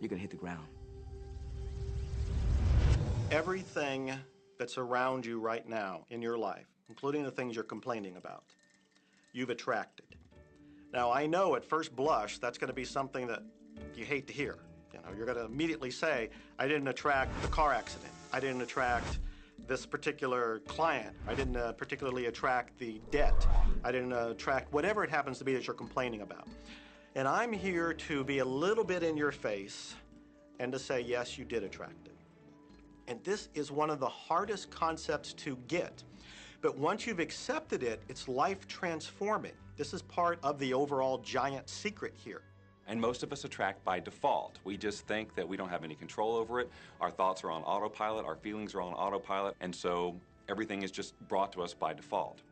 you're gonna hit the ground. Everything that's around you right now in your life, including the things you're complaining about, you've attracted. Now, I know at first blush that's going to be something that you hate to hear. You know, you're going to immediately say, I didn't attract the car accident. I didn't attract this particular client. I didn't particularly attract the debt. I didn't attract whatever it happens to be that you're complaining about. And I'm here to be a little bit in your face and to say, yes, you did attract it. And this is one of the hardest concepts to get. But once you've accepted it, it's life transforming. This is part of the overall giant secret here. And most of us attract by default. We just think that we don't have any control over it. Our thoughts are on autopilot, our feelings are on autopilot, and so everything is just brought to us by default.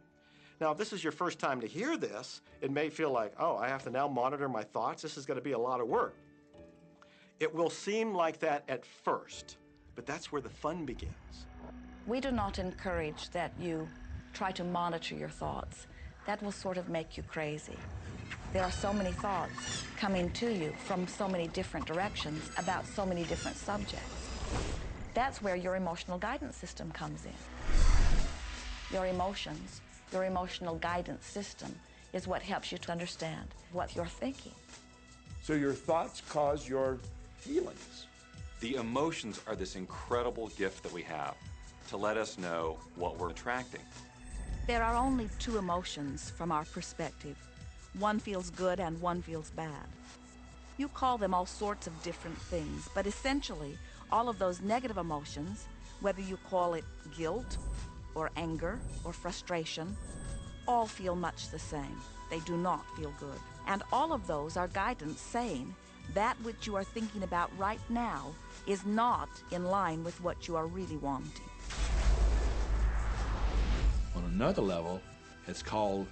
Now, if this is your first time to hear this, it may feel like, oh, I have to now monitor my thoughts. This is going to be a lot of work. It will seem like that at first, but that's where the fun begins. We do not encourage that you try to monitor your thoughts. That will sort of make you crazy. There are so many thoughts coming to you from so many different directions about so many different subjects. That's where your emotional guidance system comes in. Your emotions, your emotional guidance system is what helps you to understand what you're thinking. So your thoughts cause your feelings. The emotions are this incredible gift that we have to let us know what we're attracting. There are only two emotions from our perspective. One feels good and one feels bad. You call them all sorts of different things, but essentially, all of those negative emotions, whether you call it guilt or anger or frustration, all feel much the same. They do not feel good. And all of those are guidance saying that which you are thinking about right now is not in line with what you are really wanting. On another level, it's called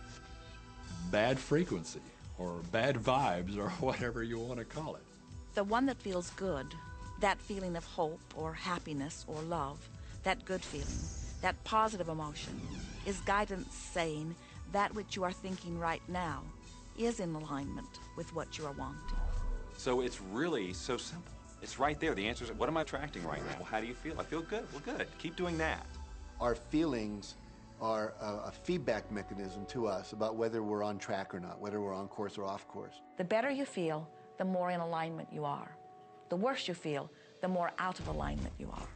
bad frequency or bad vibes or whatever you want to call it. The one that feels good, that feeling of hope or happiness or love, that good feeling, that positive emotion, is guidance saying that which you are thinking right now is in alignment with what you are wanting. So it's really so simple. It's right there. The answer is, what am I attracting right now? Well, how do you feel? I feel good. Well, good. Keep doing that. Our feelings are a feedback mechanism to us about whether we're on track or not, whether we're on course or off course. The better you feel, the more in alignment you are. The worse you feel, the more out of alignment you are.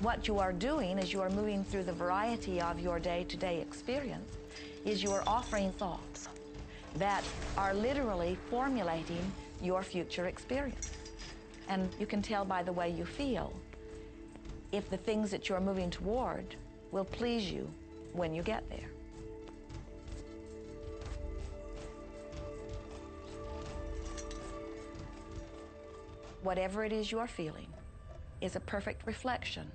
What you are doing as you are moving through the variety of your day-to-day experience is you are offering thoughts that are literally formulating your future experience. And you can tell by the way you feel if the things that you're moving toward will please you when you get there. Whatever it is you are feeling is a perfect reflection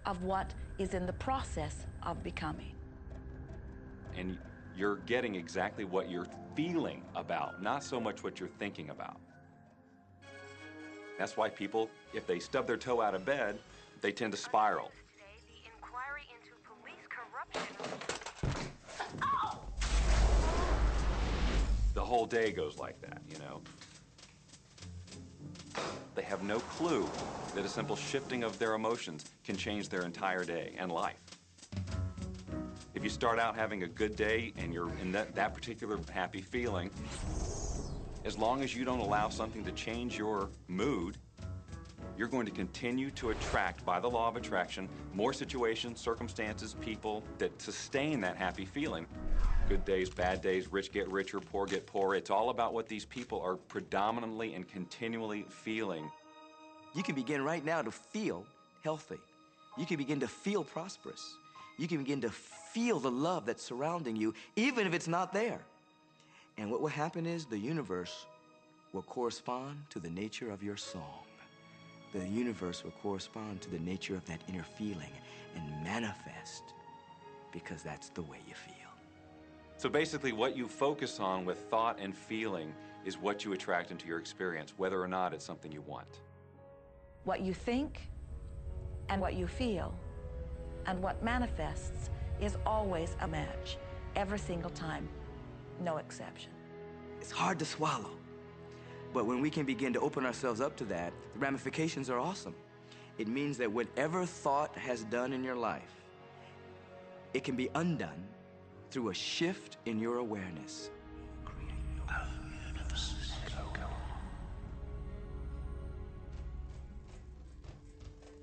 of what is in the process of becoming. And you're getting exactly what you're feeling about, not so much what you're thinking about. That's why people, if they stub their toe out of bed, they tend to spiral. The inquiry into police corruption. The whole day goes like that, you know. They have no clue that a simple shifting of their emotions can change their entire day and life. If you start out having a good day and you're in that particular happy feeling, as long as you don't allow something to change your mood, you're going to continue to attract, by the law of attraction, more situations, circumstances, people that sustain that happy feeling. Good days, bad days, rich get richer, poor get poorer. It's all about what these people are predominantly and continually feeling. You can begin right now to feel healthy. You can begin to feel prosperous. You can begin to feel the love that's surrounding you, even if it's not there. And what will happen is the universe will correspond to the nature of your song. The universe will correspond to the nature of that inner feeling and manifest, because that's the way you feel. So basically what you focus on with thought and feeling is what you attract into your experience, whether or not it's something you want. What you think and what you feel and what manifests is always a match, every single time, no exception. It's hard to swallow, But when we can begin to open ourselves up to that, the ramifications are awesome. It means that whatever thought has done in your life, it can be undone through a shift in your awareness.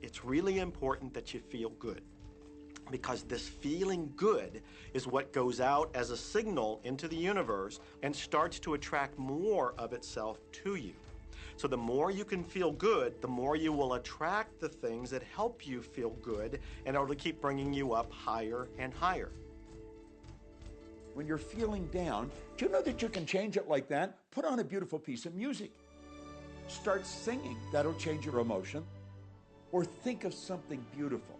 It's really important that you feel good, because this feeling good is what goes out as a signal into the universe and starts to attract more of itself to you. So the more you can feel good, the more you will attract the things that help you feel good, and it'll keep bringing you up higher and higher. When you're feeling down, do you know that you can change it like that? Put on a beautiful piece of music. Start singing. That'll change your emotion. Or think of something beautiful.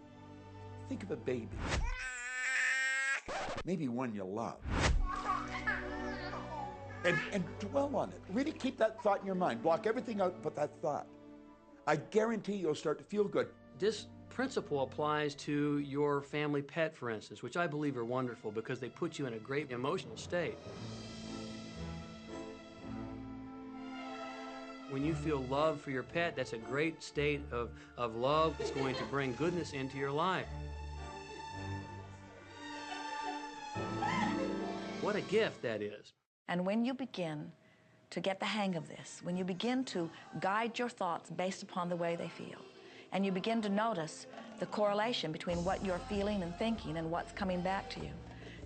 Think of a baby. Maybe one you love. And dwell on it. Really keep that thought in your mind. Block everything out but that thought. I guarantee you'll start to feel good. This principle applies to your family pet, for instance, which I believe are wonderful because they put you in a great emotional state. When you feel love for your pet, that's a great state of love. It's going to bring goodness into your life. What a gift that is. And when you begin to get the hang of this, when you begin to guide your thoughts based upon the way they feel, and you begin to notice the correlation between what you're feeling and thinking and what's coming back to you,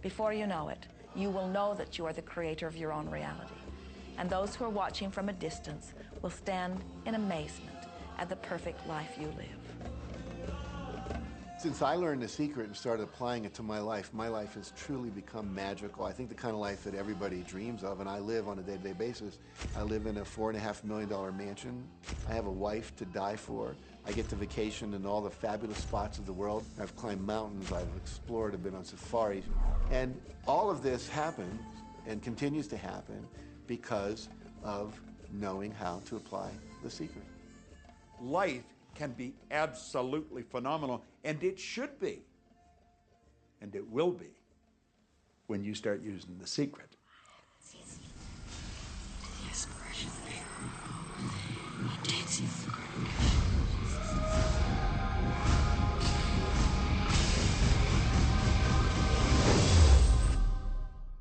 before you know it, you will know that you are the creator of your own reality. And those who are watching from a distance will stand in amazement at the perfect life you live. Since I learned the secret and started applying it to my life has truly become magical. I think the kind of life that everybody dreams of, and I live on a day-to-day basis. I live in a $4.5 million mansion. I have a wife to die for. I get to vacation in all the fabulous spots of the world. I've climbed mountains, I've explored, I've been on safaris. And all of this happens and continues to happen because of knowing how to apply the secret. Life can be absolutely phenomenal, and it should be, and it will be, when you start using the secret.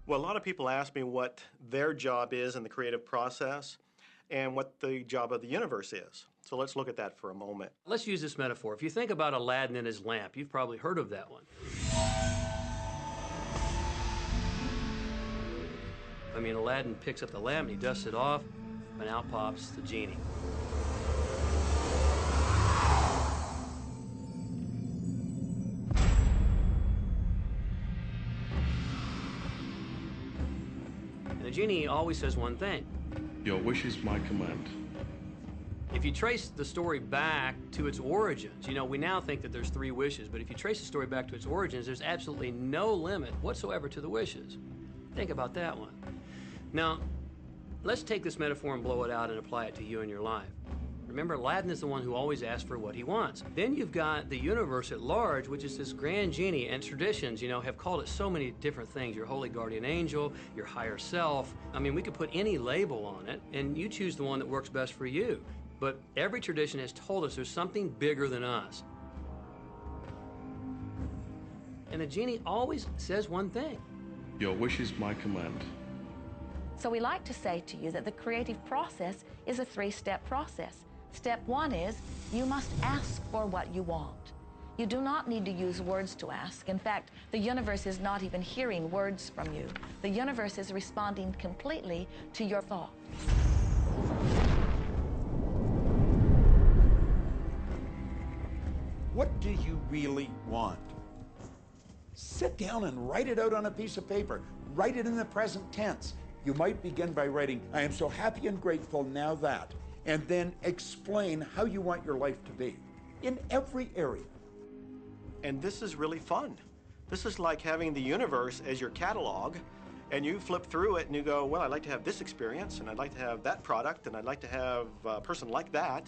Well, a lot of people ask me what their job is in the creative process and what the job of the universe is. So let's look at that for a moment. Let's use this metaphor. If you think about Aladdin and his lamp, you've probably heard of that one. I mean, Aladdin picks up the lamp and he dusts it off, and out pops the genie. And the genie always says one thing. Your wish is my command. If you trace the story back to its origins, you know, we now think that there's 3 wishes, but if you trace the story back to its origins, there's absolutely no limit whatsoever to the wishes. Think about that one. Now, let's take this metaphor and blow it out and apply it to you in your life. Remember, Aladdin is the one who always asks for what he wants. Then you've got the universe at large, which is this grand genie, and traditions, you know, have called it so many different things. Your holy guardian angel, your higher self. I mean, we could put any label on it, and you choose the one that works best for you. But every tradition has told us there's something bigger than us. And the genie always says one thing. Your wish is my command. So we like to say to you that the creative process is a 3-step process. Step 1 is you must ask for what you want. You do not need to use words to ask. In fact, the universe is not even hearing words from you. The universe is responding completely to your thought. What do you really want? Sit down and write it out on a piece of paper. Write it in the present tense. You might begin by writing, I am so happy and grateful now that, and then explain how you want your life to be in every area. And this is really fun. This is like having the universe as your catalog, and you flip through it and you go, well, I'd like to have this experience, and I'd like to have that product, and I'd like to have a person like that.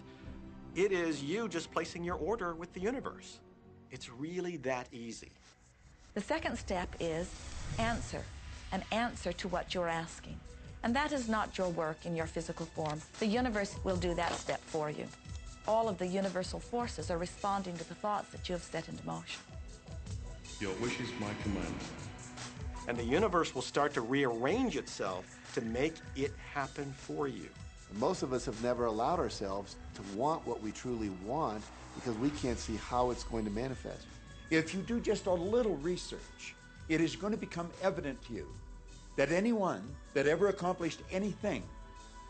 It is you just placing your order with the universe. It's really that easy. The second step is answer, an answer to what you're asking. And that is not your work in your physical form. The universe will do that step for you. All of the universal forces are responding to the thoughts that you have set into motion. Your wish is my command. And the universe will start to rearrange itself to make it happen for you. Most of us have never allowed ourselves to want what we truly want because we can't see how it's going to manifest. If you do just a little research, it is going to become evident to you that anyone that ever accomplished anything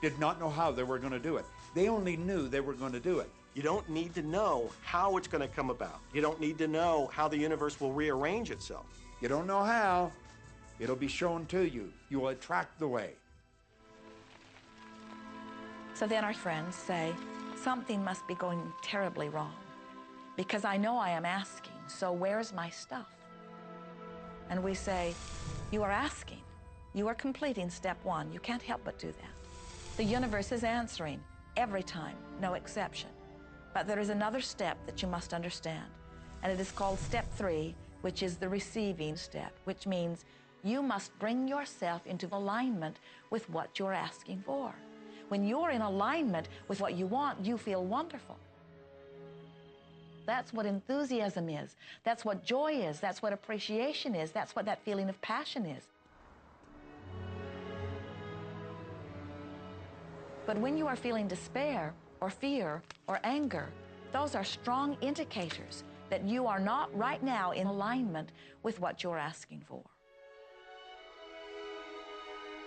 did not know how they were going to do it. They only knew they were going to do it. You don't need to know how it's going to come about. You don't need to know how the universe will rearrange itself. You don't know how. It'll be shown to you. You will attract the way. So then our friends say, something must be going terribly wrong because I know I am asking, so where's my stuff? And we say, you are asking. You are completing step one. You can't help but do that. The universe is answering every time, no exception. But there is another step that you must understand, and it is called step 3, which is the receiving step, which means you must bring yourself into alignment with what you're asking for. When you're in alignment with what you want, you feel wonderful. That's what enthusiasm is. That's what joy is. That's what appreciation is. That's what that feeling of passion is. But when you are feeling despair or fear or anger, those are strong indicators that you are not right now in alignment with what you're asking for.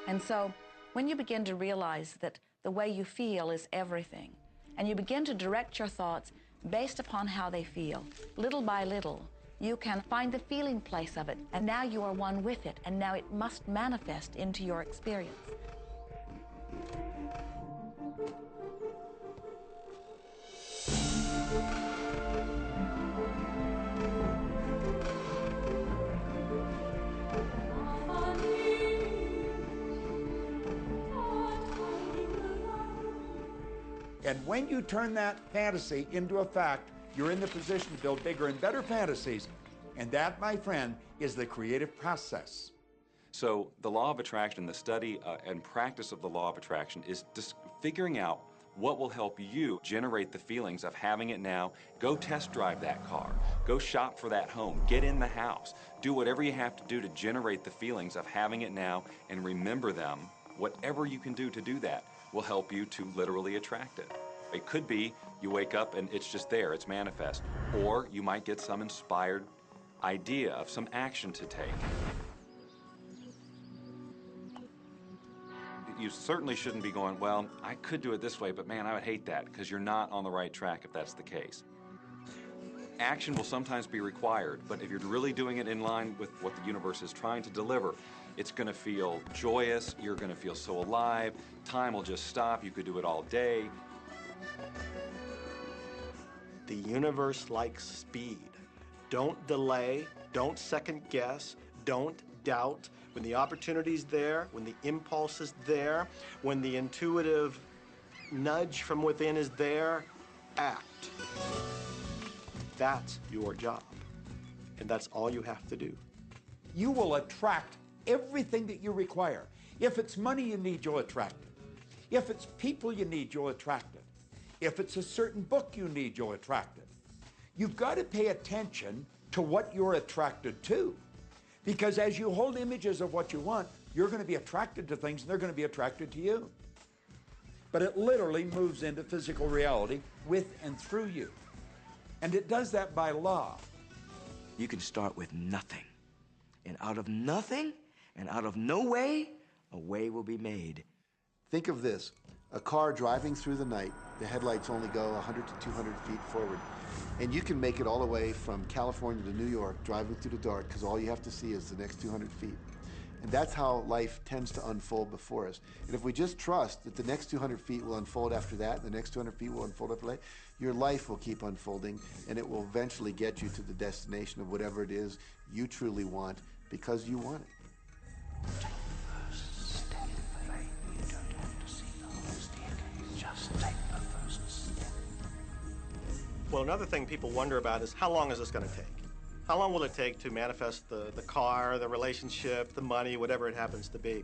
And so when you begin to realize that the way you feel is everything, and you begin to direct your thoughts based upon how they feel, little by little, you can find the feeling place of it, and now you are one with it, and now it must manifest into your experience. And when you turn that fantasy into a fact, you're in the position to build bigger and better fantasies. And that, my friend, is the creative process. So the law of attraction, the study and practice of the law of attraction is just figuring out what will help you generate the feelings of having it now. Go test drive that car. Go shop for that home. Get in the house. Do whatever you have to do to generate the feelings of having it now and remember them. Whatever you can do to do that will help you to literally attract it. It could be you wake up and it's just there, it's manifest. Or you might get some inspired idea of some action to take. You certainly shouldn't be going, well, I could do it this way, but man, I would hate that, because you're not on the right track if that's the case. Action will sometimes be required, but if you're really doing it in line with what the universe is trying to deliver, it's going to feel joyous, you're going to feel so alive, time will just stop, you could do it all day. The universe likes speed. Don't delay, don't second guess, don't doubt. When the opportunity's there, when the impulse is there, when the intuitive nudge from within is there, act. That's your job. And that's all you have to do. You will attract everything that you require. If it's money you need, you'll attract it. If it's people you need, you'll attract it. If it's a certain book you need, you'll attract it. You've got to pay attention to what you're attracted to. Because as you hold images of what you want, you're going to be attracted to things and they're going to be attracted to you. But it literally moves into physical reality with and through you. And it does that by law. You can start with nothing. And out of nothing and out of no way, a way will be made. Think of this, a car driving through the night, the headlights only go 100 to 200 feet forward. And you can make it all the way from California to New York, driving through the dark, because all you have to see is the next 200 feet. And that's how life tends to unfold before us. And if we just trust that the next 200 feet will unfold after that, the next 200 feet will unfold after that, your life will keep unfolding, and it will eventually get you to the destination of whatever it is you truly want, because you want it. Well, another thing people wonder about is how long is this going to take? How long will it take to manifest the car, the relationship, the money, whatever it happens to be?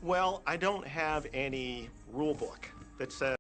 Well, I don't have any rule book that says